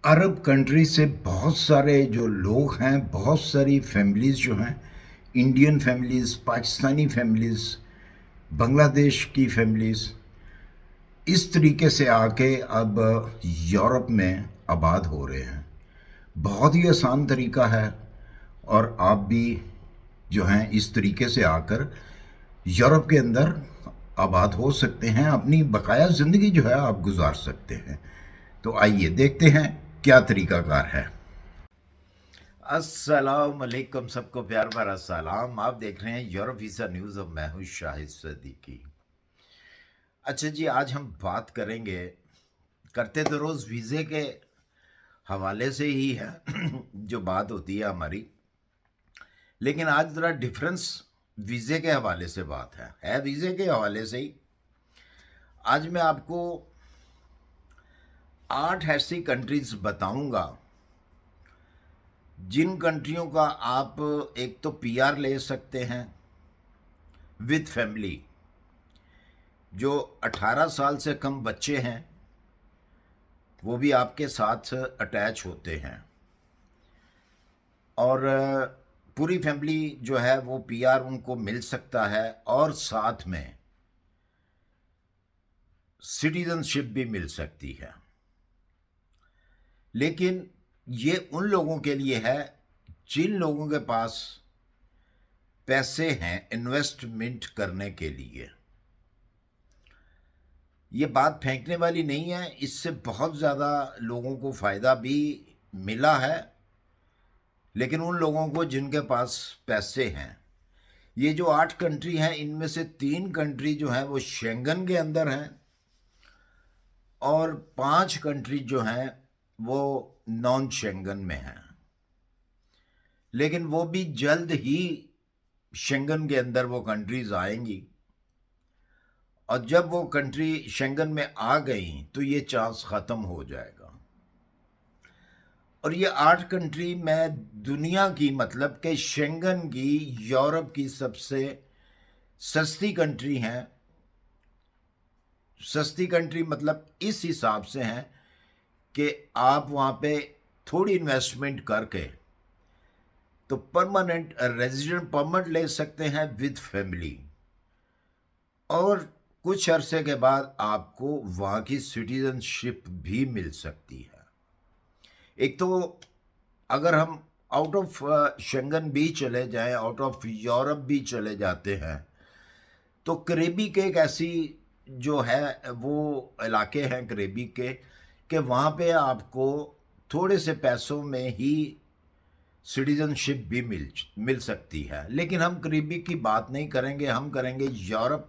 Arab country से बहुत सारे जो लोग हैं, बहुत सारी फैमिलीज़ जो हैं, Indian families, Pakistani families, Bangladesh की फैमिलीज़ इस तरीके से आके अब यूरोप में आबाद हो रहे हैं। बहुत ही आसान तरीका है और आप भी जो हैं इस तरीके से आकर यूरोप के अंदर आबाद हो सकते हैं, अपनी बकाया ज़िंदगी जो है आप गुजार सकते हैं। तो आइए देखते हैं क्या तरीकाकार है। अस्सलाम वालेकुम, सबको प्यार भरा सलाम। आप देख रहे हैं यूरोप वीज़ा न्यूज़ और मैं हूँ शाहिद सदीकी। अच्छा जी, आज हम बात करेंगे, करते तो रोज़ वीज़े के हवाले से ही है जो बात होती है हमारी, लेकिन आज ज़रा डिफरेंस वीज़े के हवाले से बात है वीज़े के हवाले से ही। आज मैं आपको 8 ऐसी कंट्रीज़ बताऊंगा जिन कंट्रियों का आप एक तो पीआर ले सकते हैं विद फैमिली। जो 18 साल से कम बच्चे हैं वो भी आपके साथ अटैच होते हैं और पूरी फैमिली जो है वो पीआर उनको मिल सकता है और साथ में सिटीजनशिप भी मिल सकती है। लेकिन ये उन लोगों के लिए है जिन लोगों के पास पैसे हैं इन्वेस्टमेंट करने के लिए। ये बात फेंकने वाली नहीं है, इससे बहुत ज़्यादा लोगों को फ़ायदा भी मिला है, लेकिन उन लोगों को जिनके पास पैसे हैं। ये जो 8 कंट्री हैं इनमें से 3 कंट्री जो हैं वो शेंगन के अंदर हैं और 5 कंट्री जो हैं वो नॉन शेंगन में हैं, लेकिन वो भी जल्द ही शेंगन के अंदर वो कंट्रीज आएंगी और जब वो कंट्री शेंगन में आ गई तो ये चांस ख़त्म हो जाएगा। और ये 8 कंट्री मैं दुनिया की, मतलब कि शेंगन की, यूरोप की सबसे सस्ती कंट्री हैं। सस्ती कंट्री मतलब इस हिसाब से हैं कि आप वहाँ पे थोड़ी इन्वेस्टमेंट करके तो परमानेंट रेजिडेंट परमिट ले सकते हैं विद फैमिली, और कुछ अरसे के बाद आपको वहाँ की सिटीजनशिप भी मिल सकती है। एक तो अगर हम आउट ऑफ शेंगन भी चले जाएं, आउट ऑफ यूरोप भी चले जाते हैं, तो करीबी के एक ऐसी जो है वो इलाके हैं करीबी के कि वहाँ पे आपको थोड़े से पैसों में ही सिटीजनशिप भी मिल सकती है। लेकिन हम करीबी की बात नहीं करेंगे, हम करेंगे यूरोप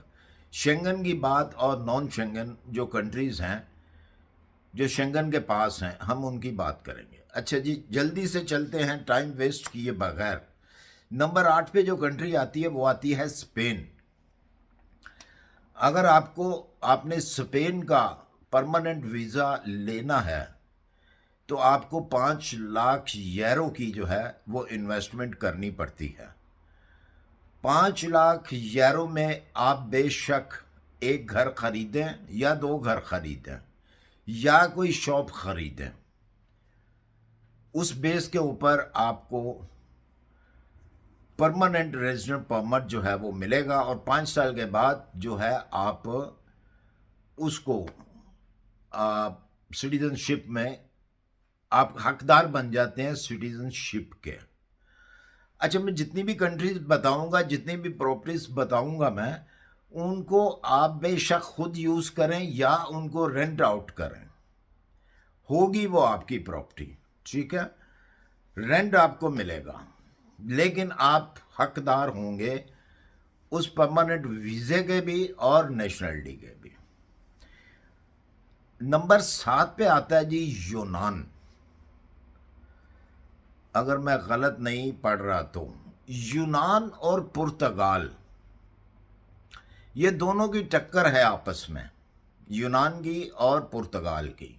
शेंगन की बात और नॉन शेंगन जो कंट्रीज़ हैं जो शेंगन के पास हैं हम उनकी बात करेंगे। अच्छा जी, जल्दी से चलते हैं टाइम वेस्ट किए बगैर। नंबर 8 पे जो कंट्री आती है वो आती है स्पेन। अगर आपने स्पेन का परमानेंट वीज़ा लेना है तो आपको 5 लाख यूरो की जो है वो इन्वेस्टमेंट करनी पड़ती है। 5 लाख यूरो में आप बेशक एक घर खरीदें या 2 घर खरीदें या कोई शॉप खरीदें, उस बेस के ऊपर आपको परमानेंट रेजिडेंट परमिट जो है वो मिलेगा और 5 साल के बाद जो है आप उसको सिटीजनशिप में आप हकदार बन जाते हैं सिटीजनशिप के। अच्छा, मैं जितनी भी कंट्रीज बताऊंगा, जितनी भी प्रॉपर्टीज बताऊंगा मैं, उनको आप बेशक खुद यूज़ करें या उनको रेंट आउट करें, होगी वो आपकी प्रॉपर्टी, ठीक है। रेंट आपको मिलेगा लेकिन आप हकदार होंगे उस परमानेंट वीज़े के भी और नेशनलिटी के भी। नंबर 7 पे आता है जी यूनान। अगर मैं गलत नहीं पढ़ रहा तो यूनान और पुर्तगाल, ये दोनों की टक्कर है आपस में, यूनान की और पुर्तगाल की।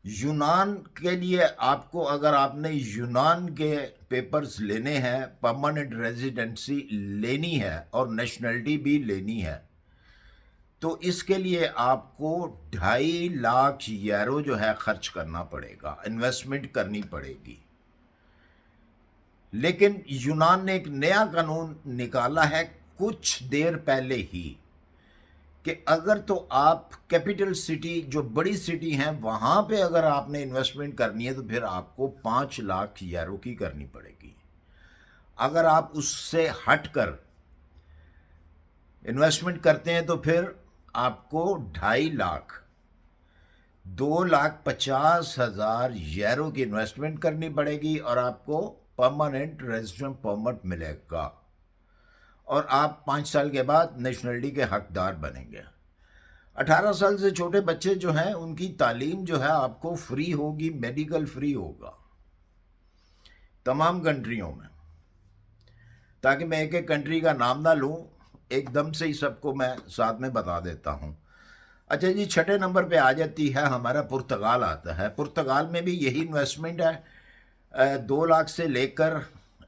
यूनान के लिए आपको, अगर आपने यूनान के पेपर्स लेने हैं, परमानेंट रेजिडेंसी लेनी है और नेशनलिटी भी लेनी है, तो इसके लिए आपको 2.5 लाख यूरो जो है खर्च करना पड़ेगा, इन्वेस्टमेंट करनी पड़ेगी। लेकिन यूनान ने एक नया कानून निकाला है कुछ देर पहले ही कि अगर तो आप कैपिटल सिटी, जो बड़ी सिटी हैं, वहाँ पे अगर आपने इन्वेस्टमेंट करनी है तो फिर आपको 5 लाख यूरो की करनी पड़ेगी। अगर आप उससे हटकर इन्वेस्टमेंट करते हैं तो फिर आपको 2.5 लाख, 2,50,000 यूरो की इन्वेस्टमेंट करनी पड़ेगी और आपको परमानेंट रेजिडेंट परमिट मिलेगा और आप 5 साल के बाद नेशनलिटी के हकदार बनेंगे। 18 साल से छोटे बच्चे जो हैं उनकी तालीम जो है आपको फ्री होगी, मेडिकल फ्री होगा तमाम कंट्रियों में। ताकि मैं एक एक कंट्री का नाम ना लूँ, एकदम से ही सबको मैं साथ में बता देता हूँ। अच्छा जी, 6ठे नंबर पे आ जाती है हमारा पुर्तगाल आता है। पुर्तगाल में भी यही इन्वेस्टमेंट है, 2 लाख से लेकर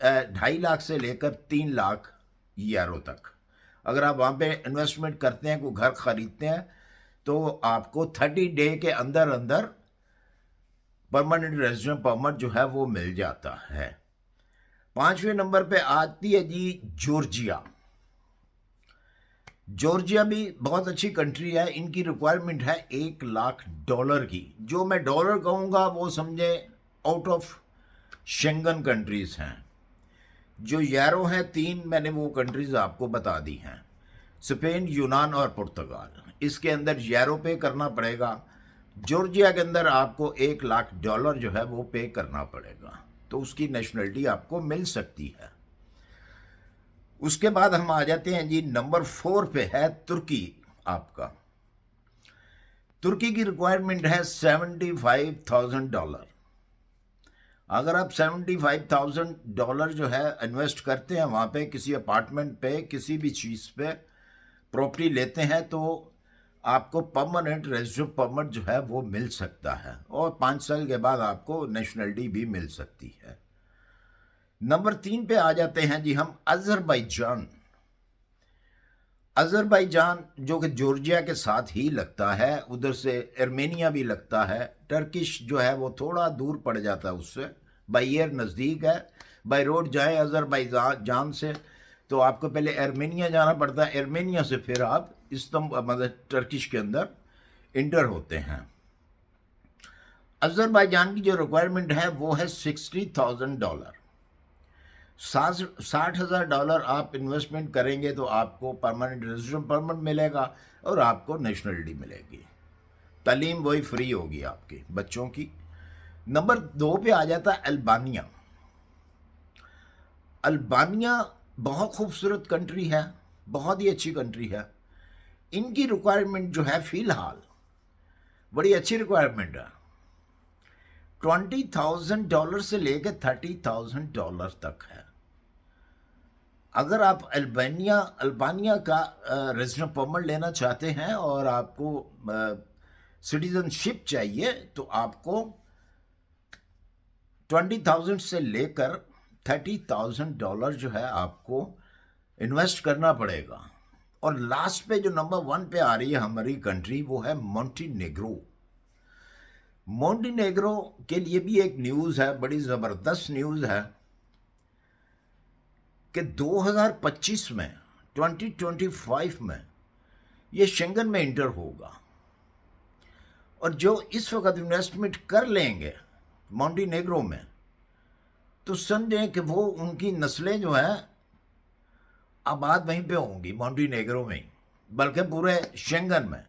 2.5 लाख से लेकर 3 लाख यूरो तक। अगर आप वहाँ पे इन्वेस्टमेंट करते हैं, कोई घर खरीदते हैं, तो आपको 30 डे के अंदर अंदर परमानेंट रेजिडेंट परमिट जो है वो मिल जाता है। 5वें नंबर पे आती है जी जॉर्जिया। जॉर्जिया भी बहुत अच्छी कंट्री है। इनकी रिक्वायरमेंट है $1 लाख की। जो मैं डॉलर कहूँगा वो समझे आउट ऑफ शेंगन कंट्रीज हैं। जो यूरो हैं 3, मैंने वो कंट्रीज आपको बता दी हैं, स्पेन, यूनान और पुर्तगाल। इसके अंदर यूरो पे करना पड़ेगा। जॉर्जिया के अंदर आपको $1 लाख जो है वो पे करना पड़ेगा, तो उसकी नेशनलिटी आपको मिल सकती है। उसके बाद हम आ जाते हैं जी नंबर 4 पे है तुर्की। आपका तुर्की की रिक्वायरमेंट है $75,000। अगर आप $75,000 जो है इन्वेस्ट करते हैं वहाँ पे, किसी अपार्टमेंट पे, किसी भी चीज़ पे प्रॉपर्टी लेते हैं, तो आपको परमानेंट रेजिडेंट परमिट जो है वो मिल सकता है और 5 साल के बाद आपको नेशनलिटी भी मिल सकती है। नंबर 3 पे आ जाते हैं जी हम अजरबैजान। अजरबैजान जो कि जॉर्जिया के साथ ही लगता है, उधर से आर्मेनिया भी लगता है। टर्किश जो है वो थोड़ा दूर पड़ जाता है उससे, बाई एयर नज़दीक है। बाई रोड जाए अजरबैजान से तो आपको पहले आर्मेनिया जाना पड़ता है, आर्मेनिया से फिर आप मतलब टर्किश के अंदर इंटर होते हैं। अजरबैजान की जो रिक्वायरमेंट है वो है $60,000। $60,000 आप इन्वेस्टमेंट करेंगे तो आपको परमानेंट रेजिडेंट परमिट मिलेगा और आपको नेशनलिटी मिलेगी। तालीम वही फ्री होगी आपकी बच्चों की। नंबर 2 पे आ जाता है अल्बानिया। अल्बानिया बहुत खूबसूरत कंट्री है, बहुत ही अच्छी कंट्री है। इनकी रिक्वायरमेंट जो है फ़िलहाल बड़ी अच्छी रिक्वायरमेंट है, $20,000 से लेकर $30,000 तक है। अगर आप अल्बानिया का रेजिडेंट परमिट लेना चाहते हैं और आपको सिटीजनशिप चाहिए तो आपको 20,000 से लेकर $30,000 जो है आपको इन्वेस्ट करना पड़ेगा। और लास्ट पे जो नंबर 1 पे आ रही है हमारी कंट्री, वो है मोंटेनेग्रो। मोंटेनेग्रो के लिए भी एक न्यूज़ है, बड़ी ज़बरदस्त न्यूज़ है कि 2025 में, 2025 में ये शेंगन में इंटर होगा। और जो इस वक्त इन्वेस्टमेंट कर लेंगे मोंटेनेग्रो में, तो समझें कि वो उनकी नस्लें जो हैं आबाद वहीं पे होंगी, मोंटेनेग्रो में ही, बल्कि पूरे शेंगन में।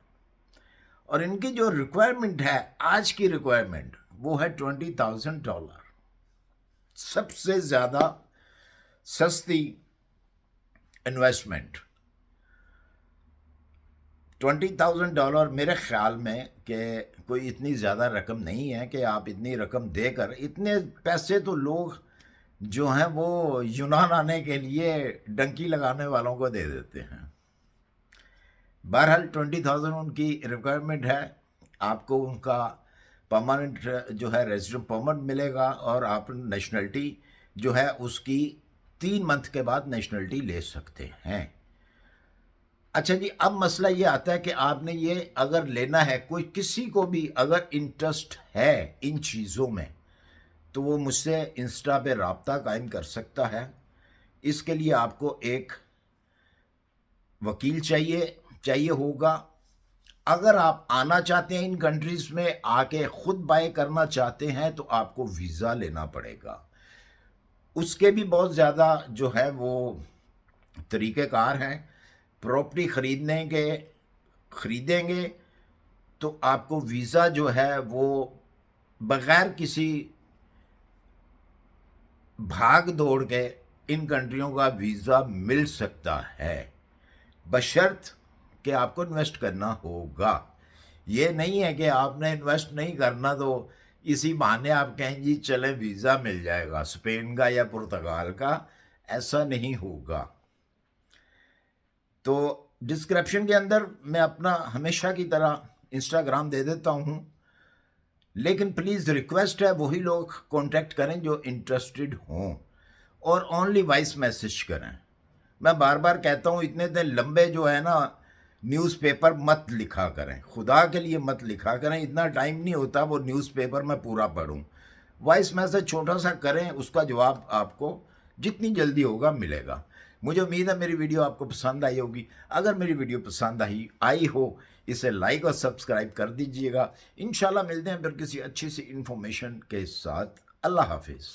और इनकी जो रिक्वायरमेंट है, आज की रिक्वायरमेंट, वो है $20,000। सबसे ज़्यादा सस्ती इन्वेस्टमेंट $20,000 मेरे ख्याल में कि कोई इतनी ज़्यादा रकम नहीं है कि आप इतनी रकम देकर, इतने पैसे तो लोग जो हैं वो यूनान आने के लिए डंकी लगाने वालों को दे देते हैं। बहरहाल 20,000 उनकी रिक्वायरमेंट है। आपको उनका परमानेंट जो है रेजिडेंट परमिट मिलेगा और आप नेशनलिटी जो है उसकी 3 मंथ के बाद नेशनलिटी ले सकते हैं। अच्छा जी, अब मसला ये आता है कि आपने ये अगर लेना है, कोई किसी को भी अगर इंटरेस्ट है इन चीज़ों में, तो वो मुझसे इंस्टा पे राब्ता कायम कर सकता है। इसके लिए आपको एक वकील चाहिए होगा। अगर आप आना चाहते हैं इन कंट्रीज़ में, आके खुद बाय करना चाहते हैं, तो आपको वीज़ा लेना पड़ेगा। उसके भी बहुत ज़्यादा जो है वो तरीक़ेकार हैं। प्रॉपर्टी खरीदेंगे तो आपको वीज़ा जो है वो बग़ैर किसी भाग दौड़ के इन कंट्रियों का वीज़ा मिल सकता है, बशर्त कि आपको इन्वेस्ट करना होगा। ये नहीं है कि आपने इन्वेस्ट नहीं करना तो इसी बहाने आप कहें जी चलें वीज़ा मिल जाएगा स्पेन का या पुर्तगाल का, ऐसा नहीं होगा। तो डिस्क्रिप्शन के अंदर मैं अपना हमेशा की तरह इंस्टाग्राम दे देता हूँ, लेकिन प्लीज़ रिक्वेस्ट है वही लोग कांटेक्ट करें जो इंटरेस्टेड हों, और ओनली वॉइस मैसेज करें। मैं बार बार कहता हूँ, इतने दिन लंबे जो है ना न्यूज़पेपर मत लिखा करें, खुदा के लिए मत लिखा करें, इतना टाइम नहीं होता वो न्यूज़पेपर मैं पूरा पढूं। वॉइस मैसेज छोटा सा करें, उसका जवाब आपको जितनी जल्दी होगा मिलेगा। मुझे उम्मीद है मेरी वीडियो आपको पसंद आई होगी। अगर मेरी वीडियो पसंद आई हो, इसे लाइक और सब्सक्राइब कर दीजिएगा। इंशाल्लाह मिलते हैं फिर किसी अच्छी सी इन्फॉर्मेशन के साथ। अल्लाह हाफिज़।